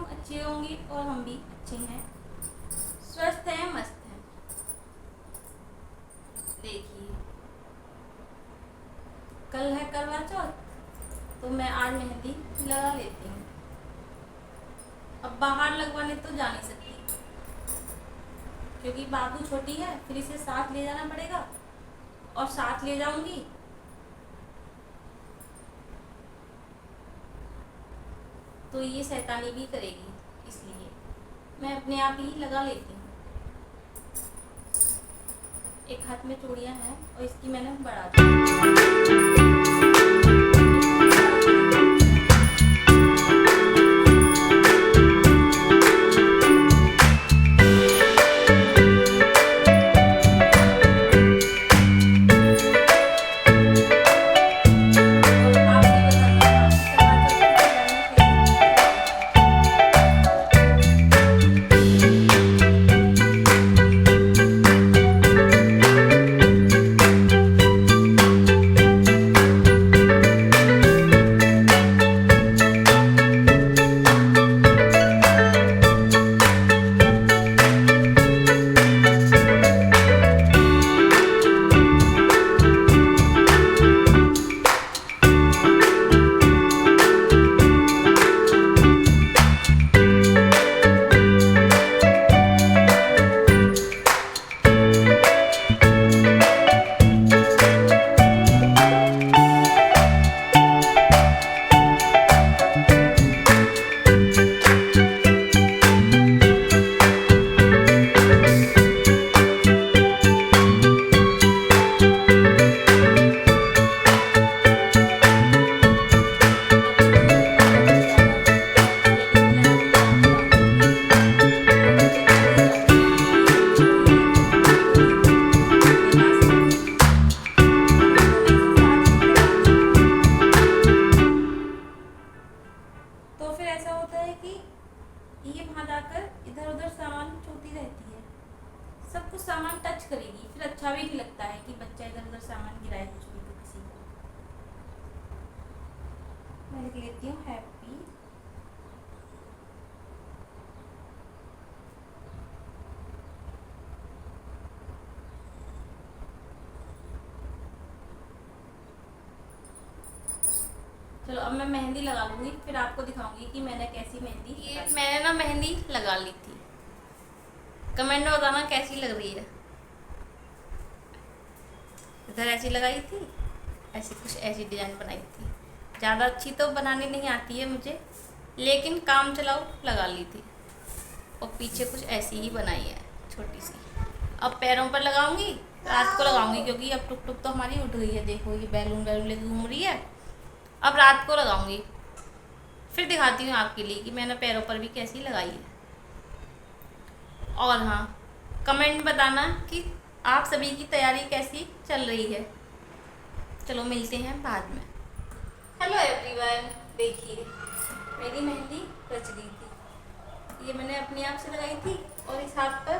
तुम अच्छी होंगी और हम भी अच्छे हैं, स्वस्थ हैं, मस्त हैं। देखिए, कल है करवा चौथ, तो मैं आज मेहंदी लगा लेती हूँ। अब बाहर लगवाने तो जा नहीं सकती, क्योंकि बाबू छोटी है, फिर इसे साथ ले जाना पड़ेगा, और साथ ले जाऊंगी तो ये शैतानी भी करेगी, इसलिए मैं अपने आप ही लगा लेती हूँ। एक हाथ में चूड़ियाँ हैं और इसकी मैंने बढ़ा दी। ये वहाँ जाकर इधर उधर सामान छूती रहती है, सब कुछ सामान टच करेगी, फिर अच्छा भी नहीं लगता है कि बच्चा इधर उधर सामान गिराए कुछ भी तो किसी को। मैं लिख लेती हूँ हैप्पी। चलो अब मैं मेहंदी लगा लूँगी, फिर आपको दिखाऊंगी कि मैंने कैसी मेहंदी। ये मैंने ना मेहंदी लगा ली थी, कमेंट में बताना कैसी लग रही है। इधर ऐसी लगाई थी, ऐसी कुछ ऐसी डिज़ाइन बनाई थी। ज़्यादा अच्छी तो बनानी नहीं आती है मुझे, लेकिन काम चलाओ लगा ली थी। और पीछे कुछ ऐसी ही बनाई है छोटी सी। अब पैरों पर लगाऊंगी, रात को लगाऊंगी, क्योंकि अब टुक टुक तो हमारी उठ गई है। देखो ये बैलून बैलून लेके घूम रही है। अब रात को लगाऊंगी, फिर दिखाती हूँ आपके लिए कि मैंने पैरों पर भी कैसी लगाई है। और हाँ, कमेंट बताना कि आप सभी की तैयारी कैसी चल रही है। चलो मिलते हैं बाद में। हेलो एवरीवन, देखिए मेरी मेहंदी रच गई थी। ये मैंने अपने आप से लगाई थी और इस हाथ पर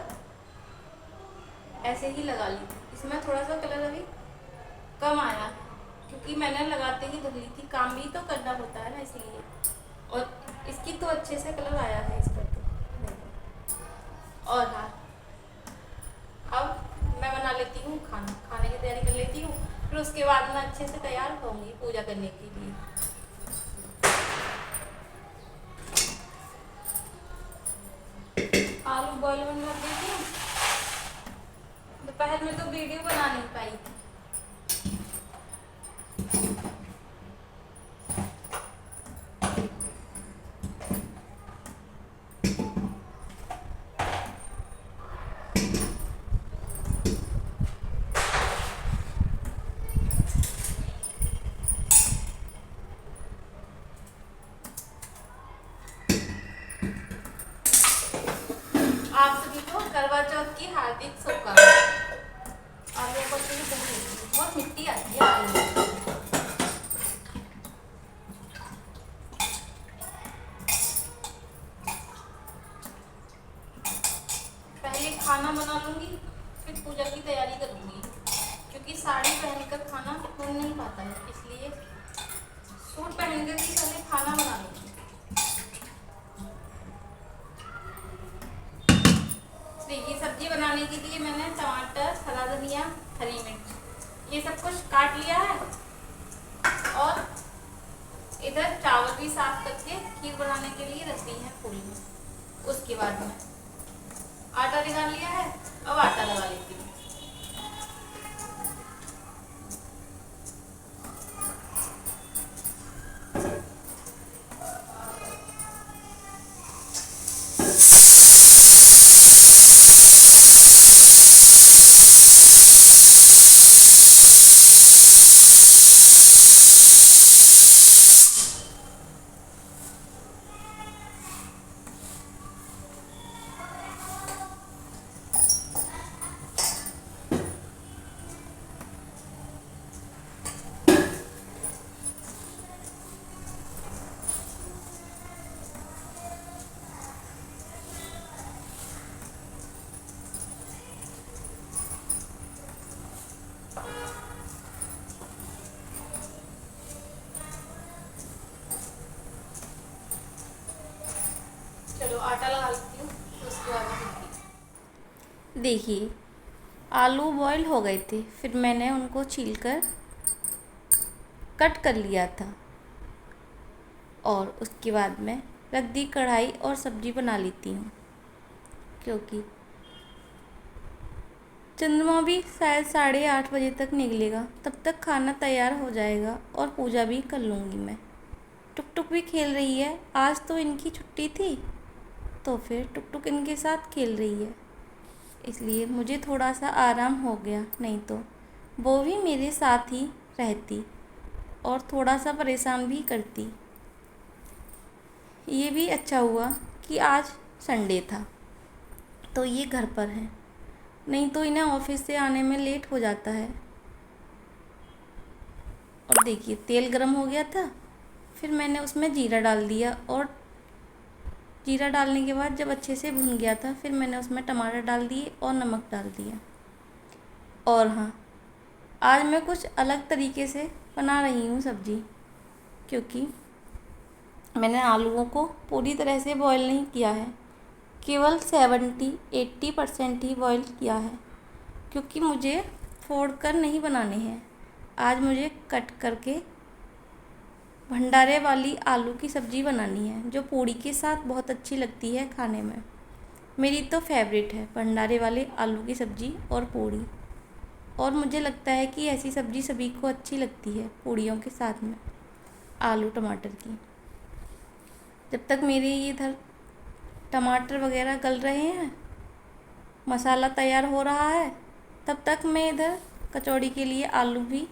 ऐसे ही लगा ली थी। इसमें थोड़ा सा कलर अभी कम आया, क्योंकि मैंने लगाते ही धुल ली थी। काम भी तो करना होता है ना, इसलिए। और इसकी तो अच्छे से कलर आया है इस पर तो। और हाँ, अब मैं बना लेती हूँ खाना, खाने की तैयारी कर लेती हूँ, फिर उसके बाद मैं अच्छे से तैयार होंगी पूजा करने के लिए। आलू बॉयल बनवा देती हूँ। दोपहर में तो वीडियो बना नहीं पाई थी। आप सभी को करवा चौथ की हार्दिक शुभकामनाएं। आलू को बहुत मिट्टी आती है आलू में। पहले खाना बना लूंगी, फिर पूजा की तैयारी करूंगी, क्योंकि साड़ी पहनकर खाना हो नहीं पाता है, इसलिए सूट पहनकर ही पहले खाना बना लूंगी। सब्जी बनाने के लिए मैंने टमाटर, हरा धनिया, हरी मिर्च ये सब कुछ काट लिया है। और इधर चावल भी साफ करके खीर बनाने के लिए रख दी है फूल में। उसके बाद में आटा निकाल लिया है, अब आटा लगा लेती हूँ। चलो आटा लगा लेती हूँ, उसके बाद देखिए आलू बॉईल हो गए थे, फिर मैंने उनको छीलकर कट कर लिया था। और उसके बाद में रख दी कढ़ाई और सब्ज़ी बना लेती हूँ, क्योंकि चंद्रमा भी शायद 8:30 बजे तक निकलेगा, तब तक खाना तैयार हो जाएगा और पूजा भी कर लूँगी मैं। टुक टुक भी खेल रही है, आज तो इनकी छुट्टी थी तो फिर टुक टुक इनके साथ खेल रही है, इसलिए मुझे थोड़ा सा आराम हो गया। नहीं तो वो भी मेरे साथ ही रहती और थोड़ा सा परेशान भी करती। ये भी अच्छा हुआ कि आज संडे था तो ये घर पर हैं, नहीं तो इन्हें ऑफिस से आने में लेट हो जाता है। और देखिए तेल गरम हो गया था, फिर मैंने उसमें जीरा डाल दिया और जीरा डालने के बाद जब अच्छे से भुन गया था, फिर मैंने उसमें टमाटर डाल दिए और नमक डाल दिया। और हाँ, आज मैं कुछ अलग तरीके से बना रही हूँ सब्ज़ी, क्योंकि मैंने आलूओं को पूरी तरह से बॉईल नहीं किया है, केवल 70-80% ही बॉईल किया है, क्योंकि मुझे फोड़ कर नहीं बनाने हैं। आज मुझे कट करके भंडारे वाली आलू की सब्ज़ी बनानी है, जो पूड़ी के साथ बहुत अच्छी लगती है खाने में। मेरी तो फेवरेट है भंडारे वाले आलू की सब्ज़ी और पूड़ी। और मुझे लगता है कि ऐसी सब्ज़ी सभी को अच्छी लगती है पूड़ियों के साथ में आलू टमाटर की। जब तक मेरे इधर टमाटर वगैरह गल रहे हैं, मसाला तैयार हो रहा है, तब तक मैं इधर कचौड़ी के लिए आलू भी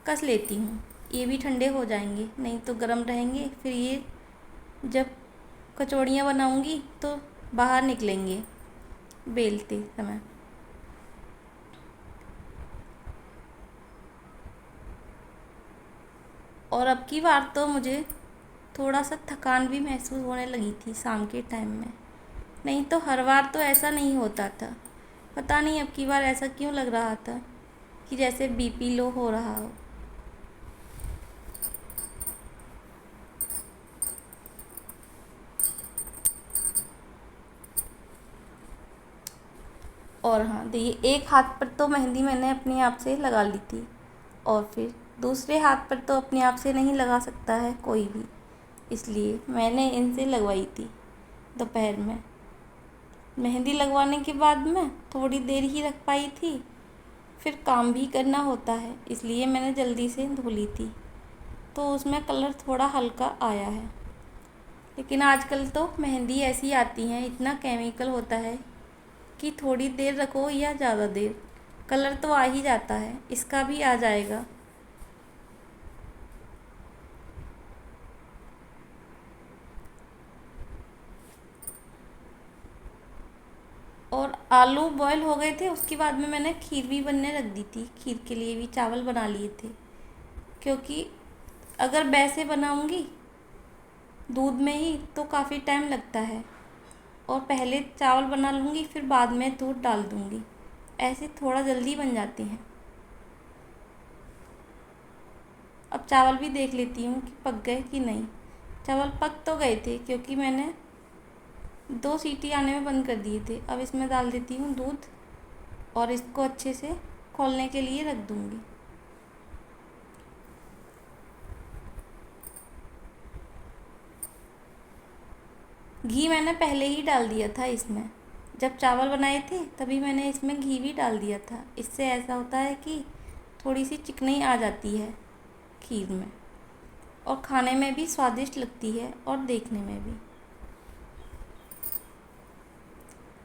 कस लेती हूँ। ये भी ठंडे हो जाएंगे, नहीं तो गर्म रहेंगे, फिर ये जब कचौड़ियाँ बनाऊँगी तो बाहर निकलेंगे बेलते समय। और अब की बार तो मुझे थोड़ा सा थकान भी महसूस होने लगी थी शाम के टाइम में, नहीं तो हर बार तो ऐसा नहीं होता था। पता नहीं अब की बार ऐसा क्यों लग रहा था कि जैसे बीपी लो हो रहा हो। और हाँ देखिए, एक हाथ पर तो मेहंदी मैंने अपने आप से लगा ली थी, और फिर दूसरे हाथ पर तो अपने आप से नहीं लगा सकता है कोई भी, इसलिए मैंने इनसे लगवाई थी दोपहर में। मेहंदी लगवाने के बाद में थोड़ी देर ही रख पाई थी, फिर काम भी करना होता है, इसलिए मैंने जल्दी से धो ली थी, तो उसमें कलर थोड़ा हल्का आया है। लेकिन आजकल तो मेहंदी ऐसी आती हैं, इतना केमिकल होता है कि थोड़ी देर रखो या ज़्यादा देर कलर तो आ ही जाता है, इसका भी आ जाएगा। और आलू बॉईल हो गए थे, उसके बाद में मैंने खीर भी बनने रख दी थी। खीर के लिए भी चावल बना लिए थे, क्योंकि अगर वैसे बनाऊंगी दूध में ही तो काफ़ी टाइम लगता है, और पहले चावल बना लूँगी फिर बाद में दूध डाल दूँगी, ऐसे थोड़ा जल्दी बन जाते हैं। अब चावल भी देख लेती हूँ कि पक गए कि नहीं। चावल पक तो गए थे, क्योंकि मैंने 2 सीटी आने में बंद कर दिए थे। अब इसमें डाल देती हूँ दूध और इसको अच्छे से खौलने के लिए रख दूँगी। घी मैंने पहले ही डाल दिया था इसमें, जब चावल बनाए थे तभी मैंने इसमें घी भी डाल दिया था। इससे ऐसा होता है कि थोड़ी सी चिकनाई आ जाती है खीर में, और खाने में भी स्वादिष्ट लगती है और देखने में भी।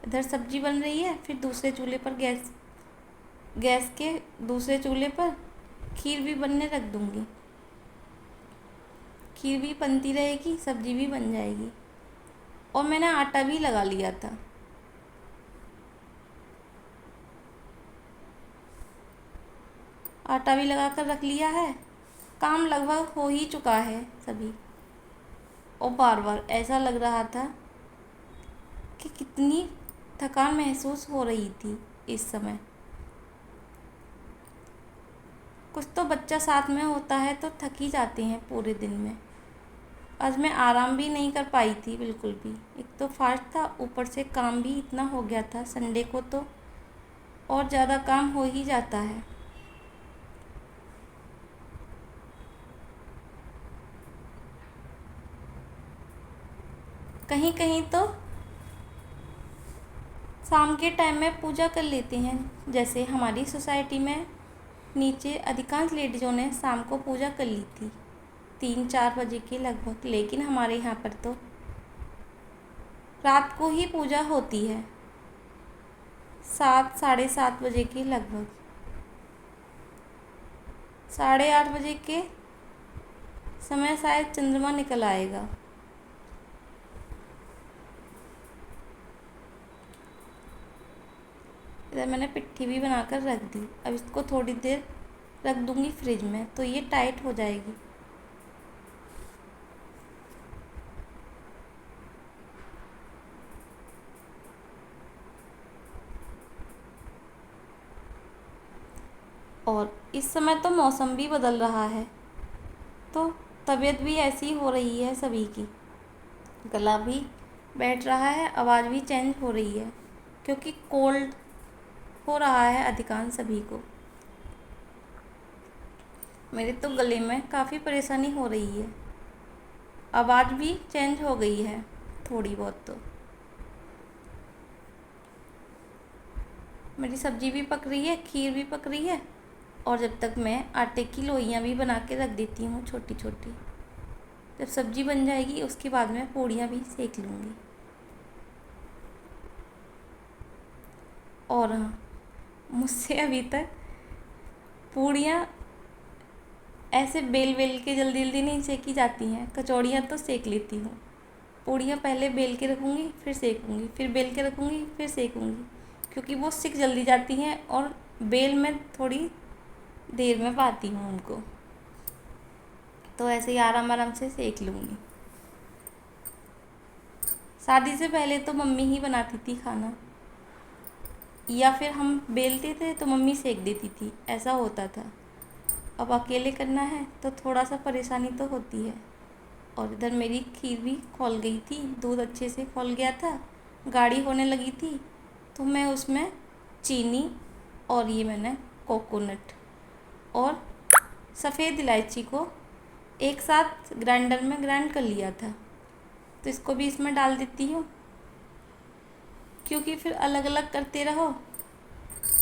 इधर सब्जी बन रही है, फिर दूसरे चूल्हे पर गैस के दूसरे चूल्हे पर खीर भी बनने रख दूँगी। खीर भी बनती रहेगी, सब्जी भी बन जाएगी। और मैंने आटा भी लगा लिया था। आटा भी लगा कर रख लिया है। काम लगभग हो ही चुका है सभी। और बार बार ऐसा लग रहा था कि कितनी थकान महसूस हो रही थी इस समय। कुछ तो बच्चा साथ में होता है तो थक ही जाते हैं पूरे दिन में। आज मैं आराम भी नहीं कर पाई थी बिल्कुल भी। एक तो फास्ट था, ऊपर से काम भी इतना हो गया था। संडे को तो और ज़्यादा काम हो ही जाता है। कहीं कहीं तो शाम के टाइम में पूजा कर लेते हैं। जैसे हमारी सोसाइटी में नीचे अधिकांश लेडीज़ों ने शाम को पूजा कर ली थी 3-4 बजे के लगभग। लेकिन हमारे यहाँ पर तो रात को ही पूजा होती है 7 साढ़े 7 बजे के लगभग। 8:30 बजे के समय शायद चंद्रमा निकल आएगा। इधर मैंने पिट्ठी भी बनाकर रख दी। अब इसको थोड़ी देर रख दूंगी फ्रिज में तो ये टाइट हो जाएगी। और इस समय तो मौसम भी बदल रहा है तो तबीयत भी ऐसी हो रही है सभी की। गला भी बैठ रहा है, आवाज़ भी चेंज हो रही है क्योंकि कोल्ड हो रहा है अधिकांश सभी को। मेरे तो गले में काफ़ी परेशानी हो रही है, आवाज़ भी चेंज हो गई है थोड़ी बहुत। तो मेरी सब्ज़ी भी पक रही है, खीर भी पक रही है, और जब तक मैं आटे की लोइयाँ भी बना के रख देती हूँ छोटी छोटी। जब सब्ज़ी बन जाएगी उसके बाद मैं पूड़ियाँ भी सेक लूँगी। और हाँ, मुझसे अभी तक पूड़ियाँ ऐसे बेल बेल के जल्दी जल्दी नहीं सेकी जाती हैं। कचौड़ियाँ तो सेक लेती हूँ। पूड़ियाँ पहले बेल के रखूँगी, फिर सेकूँगी, फिर बेल के रखूँगी, फिर सेकूँगी, क्योंकि वो सिक जल्दी जाती हैं और बेल में थोड़ी देर में पाती हूँ उनको। तो ऐसे ही आराम आराम से सेक लूँगी। शादी से पहले तो मम्मी ही बनाती थी खाना, या फिर हम बेलते थे तो मम्मी सेक देती थी, ऐसा होता था। अब अकेले करना है तो थोड़ा सा परेशानी तो होती है। और इधर मेरी खीर भी खौल गई थी, दूध अच्छे से खौल गया था, गाढ़ी होने लगी थी। तो मैं उसमें चीनी और ये मैंने कोकोनट और सफ़ेद इलायची को एक साथ ग्राइंडर में ग्राइंड कर लिया था। तो इसको भी इसमें डाल देती हूँ, क्योंकि फिर अलग अलग करते रहो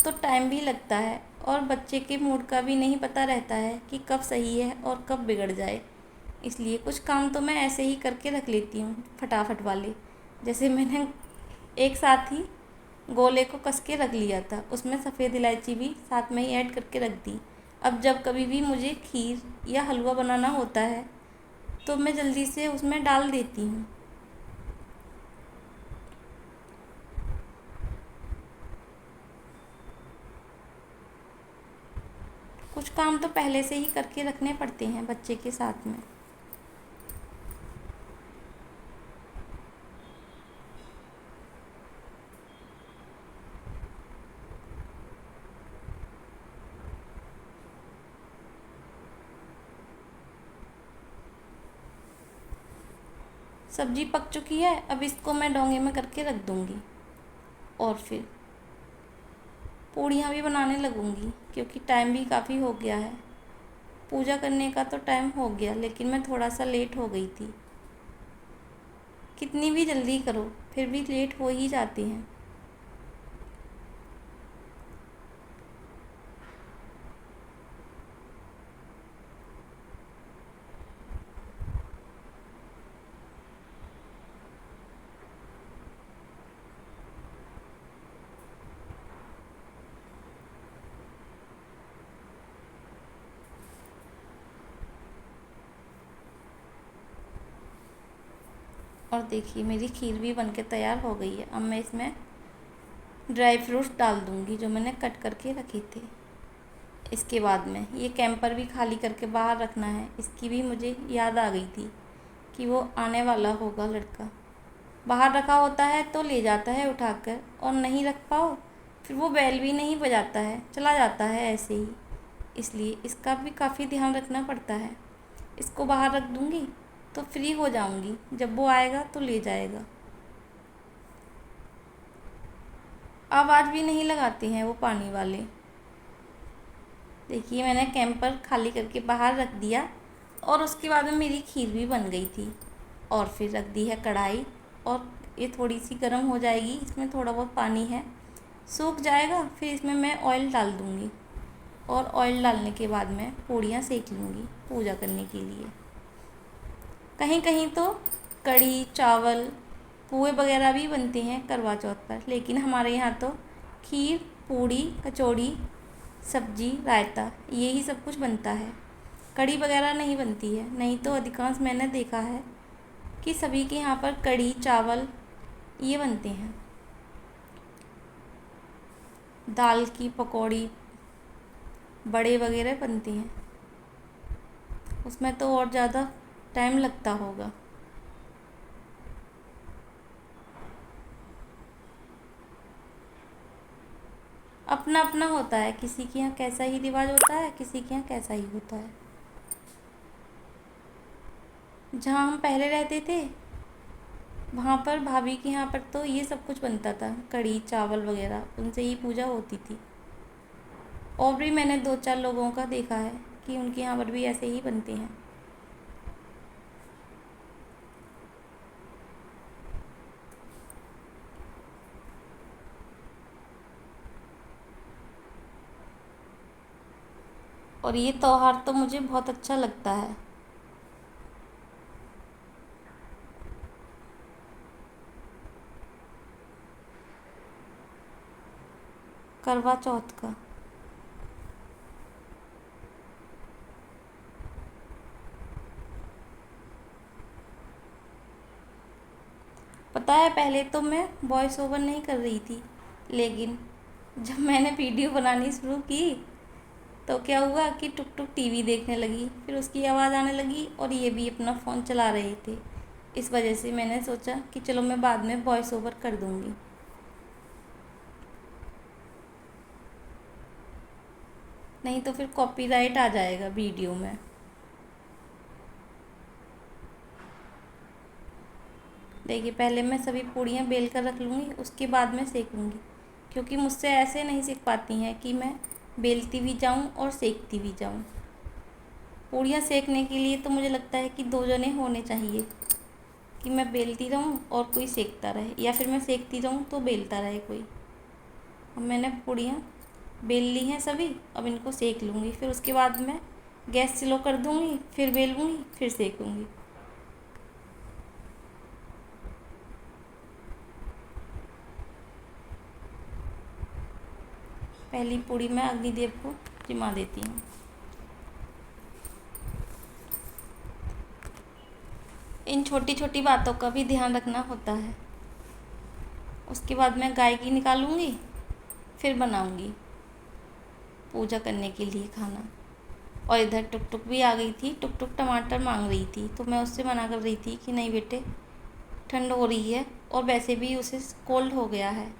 तो टाइम भी लगता है और बच्चे के मूड का भी नहीं पता रहता है कि कब सही है और कब बिगड़ जाए। इसलिए कुछ काम तो मैं ऐसे ही करके रख लेती हूँ फटाफट वाले। जैसे मैंने एक साथ ही गोले को कस के रख लिया था, उसमें सफ़ेद इलायची भी साथ में ही ऐड करके रख दी। अब जब कभी भी मुझे खीर या हलवा बनाना होता है तो मैं जल्दी से उसमें डाल देती हूँ। कुछ काम तो पहले से ही करके रखने पड़ते हैं बच्चे के साथ में। सब्जी पक चुकी है, अब इसको मैं डोंगे में करके रख दूँगी और फिर पूड़ियाँ भी बनाने लगूँगी, क्योंकि टाइम भी काफ़ी हो गया है। पूजा करने का तो टाइम हो गया, लेकिन मैं थोड़ा सा लेट हो गई थी। कितनी भी जल्दी करो फिर भी लेट हो ही जाती हैं। और देखिए मेरी खीर भी बनके तैयार हो गई है। अब मैं इसमें ड्राई फ्रूट्स डाल दूँगी जो मैंने कट करके रखे थे। इसके बाद में ये कैंपर भी खाली करके बाहर रखना है। इसकी भी मुझे याद आ गई थी कि वो आने वाला होगा लड़का। बाहर रखा होता है तो ले जाता है उठाकर, और नहीं रख पाओ फिर वो बैल भी नहीं बजाता है, चला जाता है ऐसे ही। इसलिए इसका भी काफ़ी ध्यान रखना पड़ता है। इसको बाहर रख दूँगी तो फ्री हो जाऊँगी, जब वो आएगा तो ले जाएगा। आवाज़ भी नहीं लगाते हैं वो पानी वाले। देखिए मैंने कैंपर खाली करके बाहर रख दिया, और उसके बाद में मेरी खीर भी बन गई थी। और फिर रख दी है कढ़ाई, और ये थोड़ी सी गर्म हो जाएगी। इसमें थोड़ा बहुत पानी है, सूख जाएगा, फिर इसमें मैं ऑयल डाल दूँगी। और ऑयल डालने के बाद मैं पूड़ियाँ सेक लूँगी पूजा करने के लिए। कहीं कहीं तो कढ़ी चावल पुए वगैरह भी बनते हैं करवा चौथ पर, लेकिन हमारे यहाँ तो खीर पूड़ी कचौड़ी सब्जी रायता यही सब कुछ बनता है। कढ़ी वगैरह नहीं बनती है। नहीं तो अधिकांश मैंने देखा है कि सभी के यहाँ पर कढ़ी चावल ये बनते हैं। दाल की पकौड़ी बड़े वगैरह बनते हैं, उसमें तो और ज़्यादा टाइम लगता होगा। अपना अपना होता है, किसी के यहाँ कैसा ही रिवाज होता है, किसी के यहाँ कैसा ही होता है। जहाँ हम पहले रहते थे वहाँ पर भाभी के यहाँ पर तो ये सब कुछ बनता था, कढ़ी चावल वगैरह, उनसे ही पूजा होती थी। और भी मैंने 2-4 लोगों का देखा है कि उनके यहाँ पर भी ऐसे ही बनते हैं। और ये त्योहार तो मुझे बहुत अच्छा लगता है। करवा चौथ का। पता है पहले तो मैं वॉइस ओवर नहीं कर रही थी, लेकिन जब मैंने वीडियो बनानी शुरू की तो क्या हुआ कि टुक टुक टीवी देखने लगी, फिर उसकी आवाज़ आने लगी और ये भी अपना फ़ोन चला रहे थे। इस वजह से मैंने सोचा कि चलो मैं बाद में वॉइस ओवर कर दूँगी। नहीं तो फिर कॉपीराइट आ जाएगा वीडियो में। देखिए पहले मैं सभी पूड़ियाँ बेल कर रख लूँगी, उसके बाद में सेकूँगी, क्योंकि मुझसे ऐसे नहीं सेक पाती हैं कि मैं बेलती भी जाऊँ और सेकती भी जाऊँ। पूड़ियाँ सेकने के लिए तो मुझे लगता है कि 2 जने होने चाहिए, कि मैं बेलती रहूँ और कोई सेकता रहे, या फिर मैं सेकती रहूँ तो बेलता रहे कोई। अब मैंने पूड़ियाँ बेल ली हैं सभी, अब इनको सेक लूँगी, फिर उसके बाद मैं गैस स्लो कर दूँगी, फिर बेलूँगी, फिर सेकूँगी। पहली पूड़ी मैं अग्निदेव को जिमा देती हूँ। इन छोटी छोटी बातों का भी ध्यान रखना होता है। उसके बाद मैं गाय की निकालूंगी, फिर बनाऊंगी पूजा करने के लिए खाना। और इधर टुक टुक भी आ गई थी। टुक टुक टमाटर मांग रही थी, तो मैं उससे मना कर रही थी कि नहीं बेटे, ठंड हो रही है और वैसे भी उसे कोल्ड हो गया है,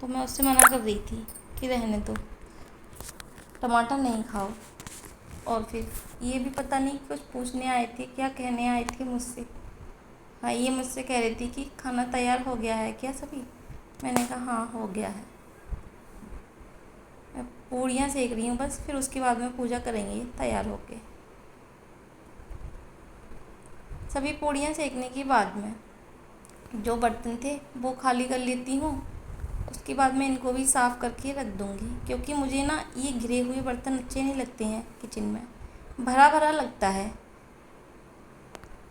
तो मैं उससे मना कर रही थी कि रहने दो, टमाटर नहीं खाओ। और फिर ये भी पता नहीं कुछ पूछने आए थे, क्या कहने आए थे मुझसे। हाँ, ये मुझसे कह रही थी कि खाना तैयार हो गया है क्या सभी। मैंने कहा हाँ हो गया है। मैं पूड़ियाँ सेक रही हूँ बस, फिर उसके बाद में पूजा करेंगे तैयार होके। सभी पूड़ियाँ सेकने के बाद में जो बर्तन थे वो खाली कर लेती हूँ। उसके बाद मैं इनको भी साफ़ करके रख दूँगी, क्योंकि मुझे ना ये घिरे हुए बर्तन अच्छे नहीं लगते हैं। किचन में भरा भरा लगता है।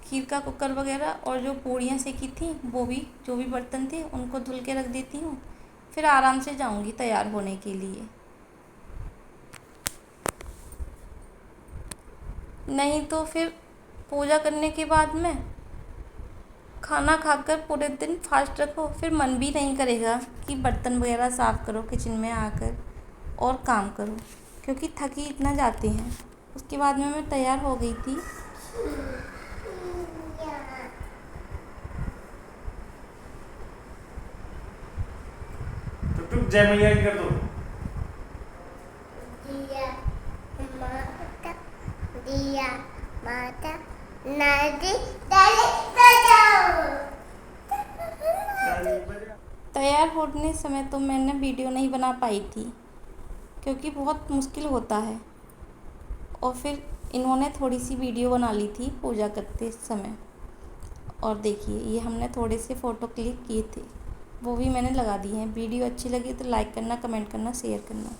खीर का कुकर वगैरह और जो पूड़ियाँ सेकी थी वो भी, जो भी बर्तन थे उनको धुल के रख देती हूँ, फिर आराम से जाऊँगी तैयार होने के लिए। नहीं तो फिर पूजा करने के बाद में खाना खाकर पूरे दिन फास्ट रखो, फिर मन भी नहीं करेगा कि बर्तन वगैरह साफ़ करो किचन में आकर और काम करो, क्योंकि थकी इतना जाते हैं। उसके बाद में मैं तैयार हो गई थी। तो तुम जय मैया की कर दो। दिया माता नदी डाले बजाओ। तैयार होने समय तो मैंने वीडियो नहीं बना पाई थी, क्योंकि बहुत मुश्किल होता है। और फिर इन्होंने थोड़ी सी वीडियो बना ली थी पूजा करते समय। और देखिए ये हमने थोड़े से फ़ोटो क्लिक किए थे, वो भी मैंने लगा दिए हैं। वीडियो अच्छी लगी तो लाइक करना, कमेंट करना, शेयर करना।